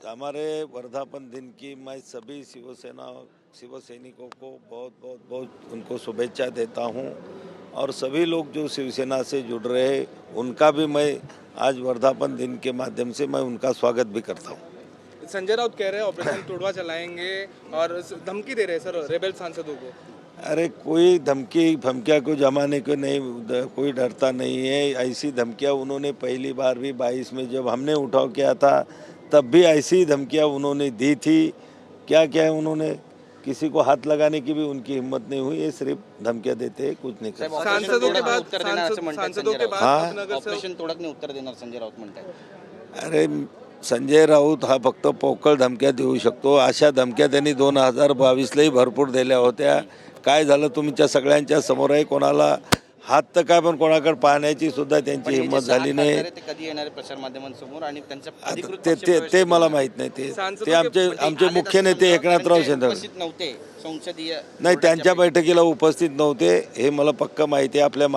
हमारे वर्धापन दिन की मैं सभी शिवसैनिकों को बहुत बहुत बहुत उनको शुभेच्छा देता हूं और सभी लोग जो शिवसेना से जुड़ रहे हैं उनका भी मैं आज वर्धापन दिन के माध्यम से मैं उनका स्वागत भी करता हूं। संजय राउत कह रहे हैं ऑपरेशन तोड़वा चलाएंगे और धमकी दे रहे हैं सर रेबेल सांसदों को। अरे कोई धमकी फमकिया को जमाने को नहीं, कोई डरता नहीं है। ऐसी धमकियां उन्होंने पहली बार भी 22 में जब हमने उठाव किया था तब भी ऐसी धमकियां उन्होंने दी थी। क्या क्या है, उन्होंने किसी को हाथ लगाने की भी उनकी हिम्मत नहीं हुई। ये सिर्फ धमकियां देते हैं, कुछ नहीं करते। सांसदों के बाद ऑपरेशन तोडक ने उत्तर देणार संजय राऊत म्हणतात। अरे संजय राऊत हा फक्त पोकळ धमक्या देऊ शकतो। अशा धमक्या त्यांनी 2022लाही भरपूर दिल्या होत्या। काय झालं तुमच्या सगळ्यांच्या समोर आहे। कोणाला हात तर काय पण कोणाकडे पाहण्याची सुद्धा त्यांची हिंमत झाली नाही। ते कधी येणारे प्रचार माध्यमांसमोर आणि त्यांच्या अधिकृत ते मला माहित नाही। ते आमचे मुख्य नेते एकनाथराव शिंदे नव्हते संसदीय नाही, त्यांच्या बैठकीला उपस्थित नव्हते हे मला पक्का माहिती आहे। आपल्या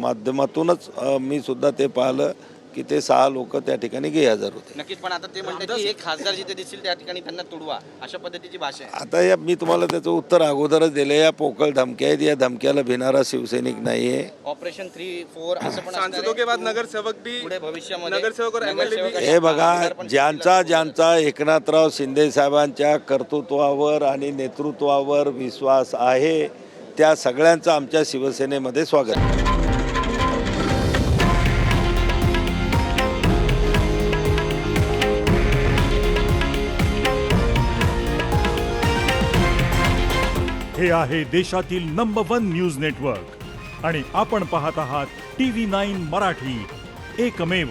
माध्यमातूनच मी सुद्धा ते पाहिलं की ते 6 लोक त्या ठिकाणी गैरहजर होते। नक्कीच, पण आता ते म्हणतात की हे खासदार जिथे दिसतील त्या ठिकाणी त्यांना तुडवा, अशा पद्धतीची भाषा आहे। आता या मी तुम्हाला त्याचं उत्तर अगोदरच दिलं। या पोकळ धमक्या आहेत, या धमक्याला भिणारा शिवसैनिक नाहीये। ऑपरेशन 3-4 असं पण सांसदों के बाद नगरसेवक भी पुढे भविष्यामध्ये नगरसेवक और एमएलए भी हे बघा, ज्यांचा एकनाथराव शिंदे साहेबांच्या कर्तृत्वावर आणि नेतृत्वावर विश्वास आहे त्या सगळ्यांचं आमच्या शिवसेनेमध्ये स्वागत आहे। हे आहे देशातील नंबर 1 न्यूज नेटवर्क आणि आपण पाहत आहात TV9 मराठी, एकमेव।